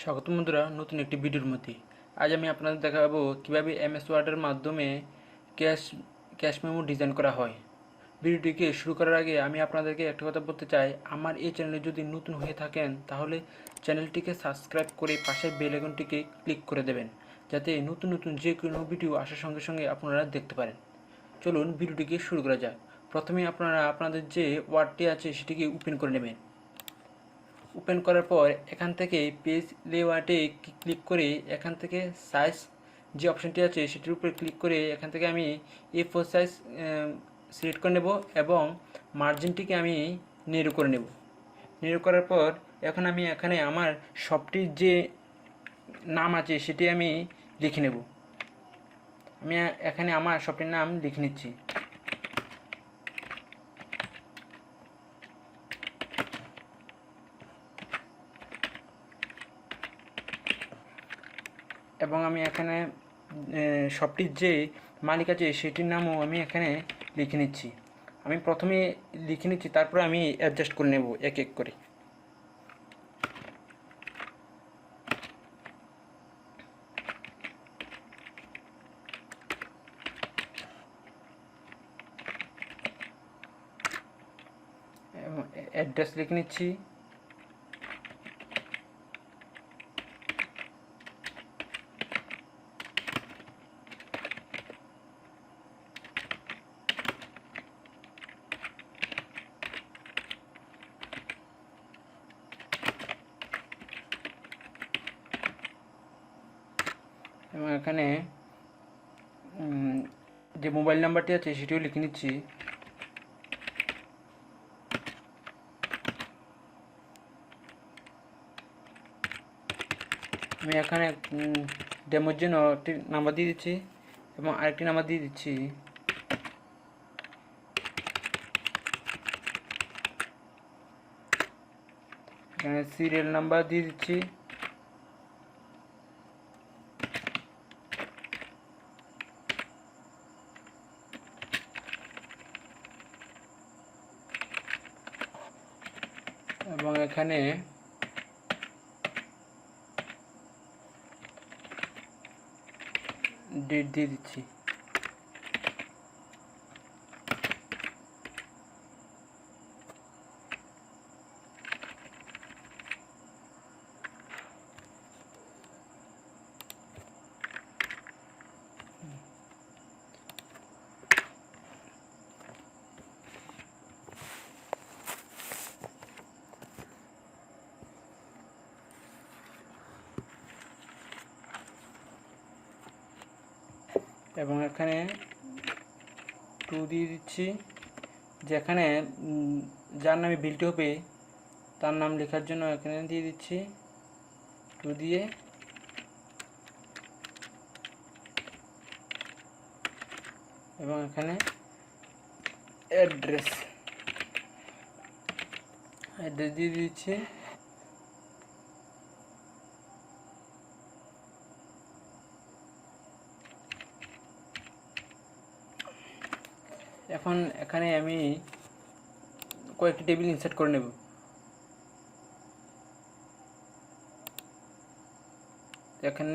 স্বাগত বন্ধুরা নতুন একটি ভিডিওর মধ্যে। আজ আমি আপনাদের দেখাবো কিভাবে এমএস ওয়ার্ডের মাধ্যমে ক্যাশ মেমো ডিজাইন করা হয়। ভিডিওটিকে শুরু করার আগে আমি আপনাদেরকে একটা কথা বলতে চাই, আমার এই চ্যানেলে যদি নতুন হয়ে থাকেন তাহলে চ্যানেলটিকে সাবস্ক্রাইব করে পাশের বেল আইকনটিকে ক্লিক করে দেবেন, যাতে নতুন নতুন যে কোনো ভিডিও আসার সঙ্গে সঙ্গে আপনারা দেখতে পারেন। চলুন ভিডিওটিকে শুরু করা যাক। প্রথমে আপনারা আপনাদের যে ওয়ার্ডটি আছে সেটিকে ওপেন করে নেবেন। ওপেন করার পর এখান থেকে পেজ লেআউটে ক্লিক করে এখান থেকে সাইজ যে অপশনটি আছে সেটির উপরে ক্লিক করে এখান থেকে আমি A4 সাইজ সিলেক্ট করে নেব এবং মার্জিনটিকে আমি নেরো করে নেব। নেরো করার পর এখন আমি এখানে আমার শপটির যে নাম আছে সেটি আমি লিখে নেব। আমি এখানে আমার শপটির নাম লিখে নিচ্ছি। এবং আমি এখানে শপটির যে মালিক আছে সেটির নামও আমি এখানে লিখে নিচ্ছি। আমি প্রথমে লিখে নিচ্ছি, তারপরে আমি অ্যাডজাস্ট করে নেব এক এক করে। অ্যাড্রেস লিখে নিচ্ছি। এবং এখানে যে মোবাইল নাম্বারটি আছে সেটিও লিখে নিচ্ছি। আমি এখানে ডেমোর জন্য একটি নাম্বার দিয়ে দিচ্ছি এবং আরেকটি নাম্বার দিয়ে দিচ্ছি। এখানে সিরিয়াল নাম্বার দিয়ে দিচ্ছি। এবং এখানে ডেট দিয়ে দিচ্ছি। এবং এখানে 2 দিয়ে দিচ্ছি। যেখানে যার নামে বিলটি হবে তার নাম লেখার জন্য এখানে দিয়ে দিচ্ছি 2 দিয়ে। এবং এখানে অ্যাড্রেস দিয়ে দিচ্ছি। এখন এখানে আমি কয়েকটি টেবিল ইনসার্ট করে নেব। এখানে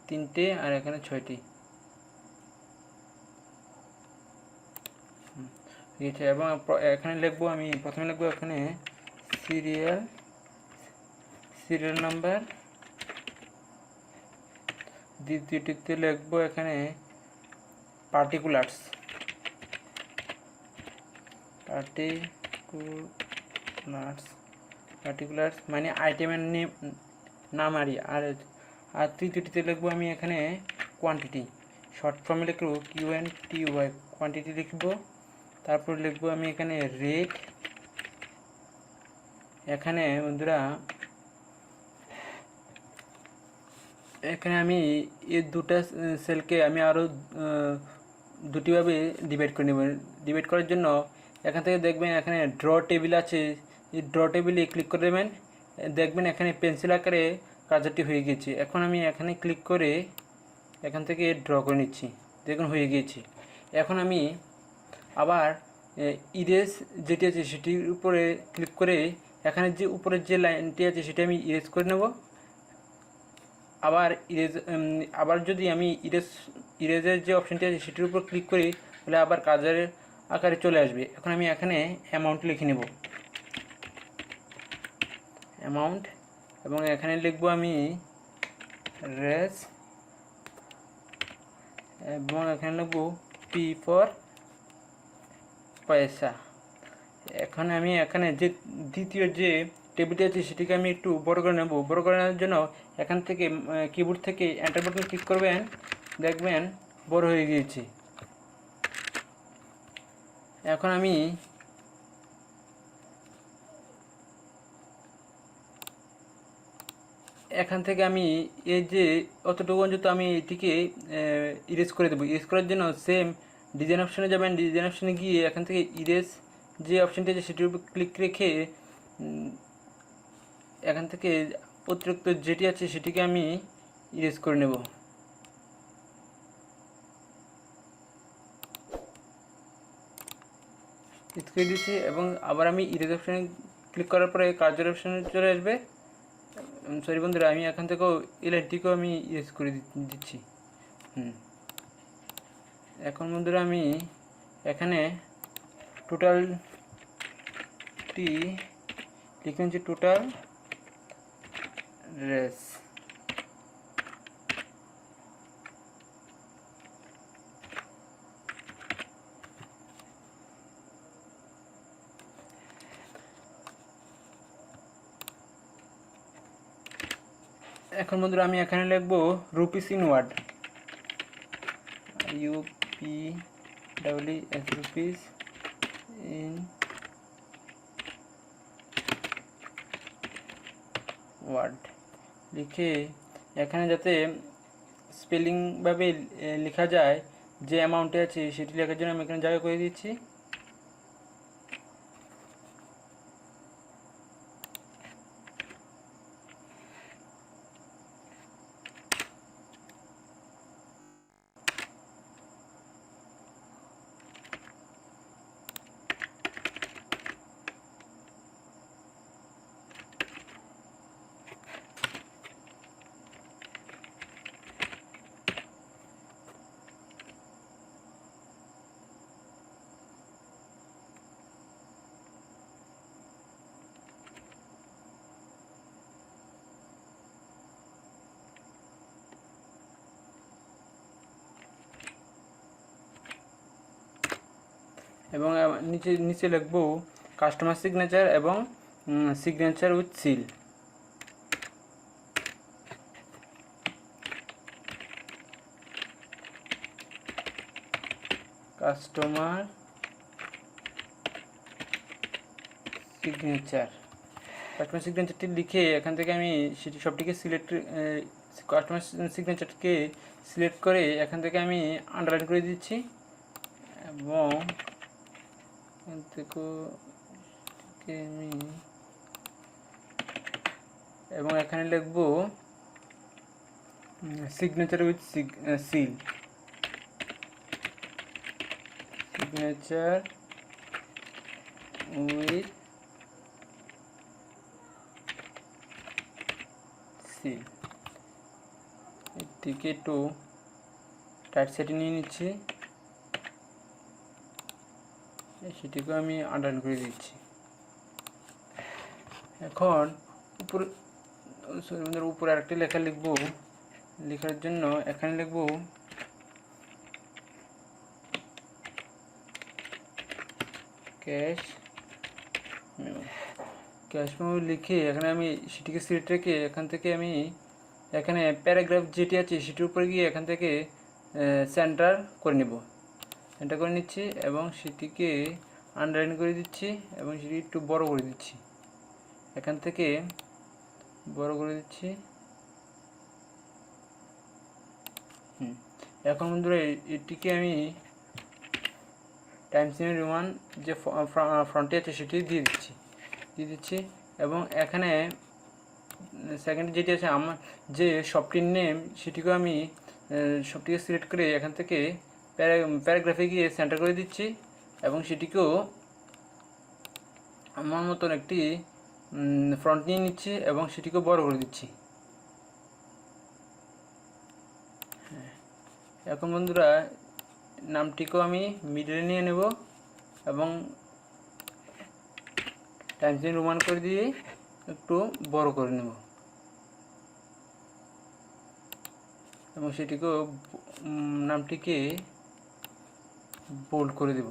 3টে আর এখানে 6টি। ঠিক আছে। এবং এখানে লিখবো, আমি প্রথমে লিখবো এখানে সিরিয়াল নাম্বার। দ্বিতীয়টিতে লিখবো এখানে পার্টিকুলার্স মানে আইটেমের নাম আর তৃতীয়টিতে লিখবো আমি এখানে কোয়ান্টিটি, শর্ট ফর্মে লিখবো QNTY, কোয়ান্টিটি লিখবো। তারপর লিখবো আমি এখানে রেট। এখানে বন্ধুরা এখানে আমি এই দুটো সেলকে আমি আরও দুটিভাবে ডিভাইড করে নেব। ডিভাইড করার জন্য এখান থেকে দেখবেন এখানে ড্র টেবিল আছে, এই ড্র টেবিলে ক্লিক করে দেবেন। দেখবেন এখানে পেন্সিল আকারে কার্সারটি হয়ে গিয়েছে। এখন আমি এখানে ক্লিক করে এখান থেকে ড্র করে নিচ্ছি। দেখুন হয়ে গিয়েছে। এখন আমি আবার ইরেজ যেটি আছে সেটির উপরে ক্লিক করে এখানে যে উপরের যে লাইনটি আছে সেটি আমি ইরেজ করে নেব। আবার আবার যদি আমি ইরেজের যে অপশানটি আছে সেটির উপর ক্লিক করি তাহলে আবার কাজের আকারে চলে আসবে। এখন আমি এখানে অ্যামাউন্ট লিখে নেব, অ্যামাউন্ট, এবং এখানে লিখব আমি রেস, এবং এখানে লিখব পি ফর পয়সা। এখন আমি এখানে যে দ্বিতীয় যে টেবিলটি আছে সেটিকে আমি একটু বড় করে নেব। বড় করে নেওয়ার জন্য এখান থেকে কিবোর্ড থেকে এন্টার বাটন ক্লিক করবেন, দেখবেন বড় হয়ে গিয়েছে। এখন আমি এখান থেকে আমি এই যে অতটুকু পর্যন্ত আমি এটিকে ইরেজ করে দেবো। ইরেজ করার জন্য সেম ডিজাইন অপশানে যাবেন, ডিজাইন অপশানে গিয়ে এখান থেকে ইরেজ যে অপশানটি আছে সেটির উপর ক্লিক রেখে এখান থেকে অতিরিক্ত যেটি আছে সেটিকে আমি ইরেজ করে নেব। ইরেজ করে দিচ্ছি এবং আবার আমি ইরেজ অপশানে ক্লিক করার পরে কার্যর অপশানে চলে আসবে। সরি বন্ধুরা, আমি এখান থেকেও এই লাইনটিকেও আমি ইরেজ করে দিচ্ছি। এখন বন্ধুরা আমি এখানে টোটালটি লিখে নিচ্ছি, টোটাল রেস। এখন বন্ধুরা আমি এখানে লিখব rupees in word, UPWS rupees in word লিখে এখানে যাতে স্পেলিংভাবে লেখা যায় যে অ্যামাউন্টে আছে সেটি লেখার জন্য আমি এখানে জায়গা করে দিচ্ছি। এবং নিচে নিচে লিখব কাস্টমার সিগনেচার এবং সিগনেচার উইথ সিল। কাস্টমার সিগনেচারটি লিখে এখান থেকে আমি সেটি সবটিকে কাস্টমার সিগনেচারকে সিলেক্ট করে এখান থেকে আমি আন্ডারলাইন করে দিচ্ছি এবং এখান থেকে আমি এবং এখানে লিখব signature with seal, signature with seal. এটিকে একটু টাইট সেটে নিয়ে নিচ্ছি, সেটিকে আমি আন্ডারলাইন করে দিচ্ছি। এখন উপরে আরেকটি লেখা লিখব। লেখার জন্য এখানে লিখব ক্যাশ মেমো লিখে এখানে আমি সেটিকে সিলেক্ট রেখে এখান থেকে আমি এখানে প্যারাগ্রাফ যেটি আছে সেটির উপরে গিয়ে এখান থেকে সেন্টার করে নেব, সেন্টার করে নিচ্ছি এবং সেটিকে আন্ডারলাইন করে দিচ্ছি এবং সেটি একটু বড় করে দিচ্ছি, এখান থেকে বড় করে দিচ্ছি। এখন বন্ধুরা এটিকে আমি টাইমস নিউ রোমান যে ফ্রন্টে আছে সেটি দিয়ে দিচ্ছি এবং এখানে সেকেন্ড যেটি আছে আমার যে শপটির নেম সেটিকেও আমি সবটিকে সিলেক্ট করে এখান থেকে প্যারাগ্রাফে গিয়ে সেন্টার করে দিচ্ছি এবং সেটিকেও আমার মতন একটি ফ্রন্ট নিয়ে নিচ্ছি এবং সেটিকেও বড় করে দিচ্ছি। এখন বন্ধুরা নামটিকেও আমি মিডলে নিয়ে নেব এবং টাইমস নিউ রোমান করে দিয়ে একটু বড় করে নেব এবং সেটিকেও নামটিকে বোল্ড করে দেব।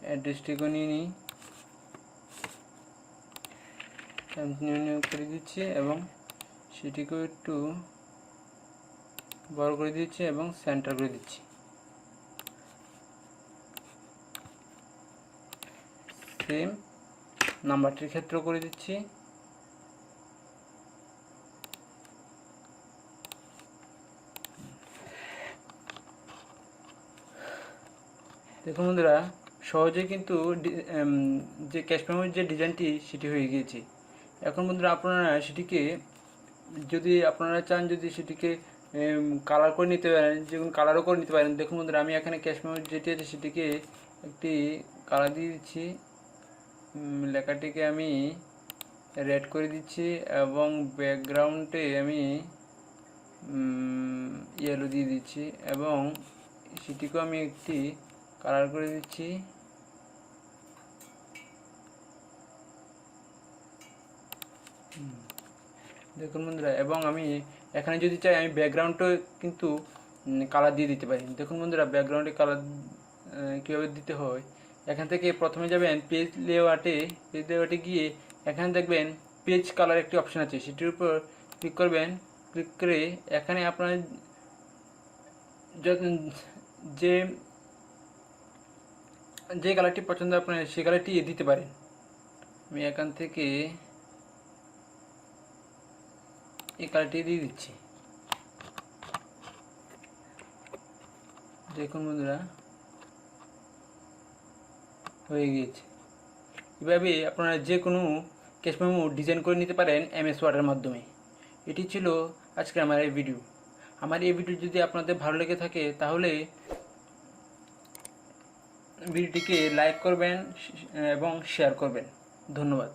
অ্যাড্রেসটিকেও নিয়ে নিই, টাইমস নিউ করে দিচ্ছি এবং সেটিকেও একটু বড় করে দিচ্ছি এবং সেন্টার করে দিচ্ছি। সেম নাম্বারটির ক্ষেত্র করে দিচ্ছি। দেখুন বন্ধুরা, সহজে কিন্তু যে ক্যাশ মেমোর যে ডিজাইনটি সেটি হয়ে গিয়েছে। এখন বন্ধুরা আপনারা সেটিকে যদি আপনারা চান যদি সেটিকে কালার করে নিতে পারেন, যেমন কালারও করে নিতে পারেন। দেখুন বন্ধুরা, আমি এখানে ক্যাশ মেমো যেটি আছে সেটিকে একটি কালার দিয়ে দিচ্ছি, লেখাটিকে আমি রেড করে দিচ্ছি এবং ব্যাকগ্রাউন্ডে আমি ইয়েলো দিয়ে দিচ্ছি এবং সেটিকেও আমি একটি কালার করে দিচ্ছি। দেখুন বন্ধুরা, এবং আমি এখানে যদি চাই আমি ব্যাকগ্রাউন্ডও কিন্তু কালার দিয়ে দিতে পারি। দেখুন বন্ধুরা, ব্যাকগ্রাউন্ডে কালার কীভাবে দিতে হয়, এখান থেকে প্রথমে যাবেন পেজ লেআউটে গিয়ে এখানে দেখবেন পেজ কালার একটি অপশান আছে, সেটির উপর ক্লিক করবেন। ক্লিক করে এখানে আপনার যে কালারটি পছন্দ আপনার সেই কালারটি দিতে পারেন। আমি এখান থেকে এই কালারটি দিয়ে দিচ্ছি। দেখুন বন্ধুরা, হয়ে গিয়েছে। এভাবে আপনারা যে কোনো ক্যাশ মেমো ডিজাইন করে নিতে পারেন এমএস ওয়ার্ডের মাধ্যমে। এটি ছিল আজকে আমার এই ভিডিও। আমার এই ভিডিও যদি আপনাদের ভালো লেগে থাকে তাহলে ভিডিওটিকে লাইক করবেন এবং শেয়ার করবেন। ধন্যবাদ।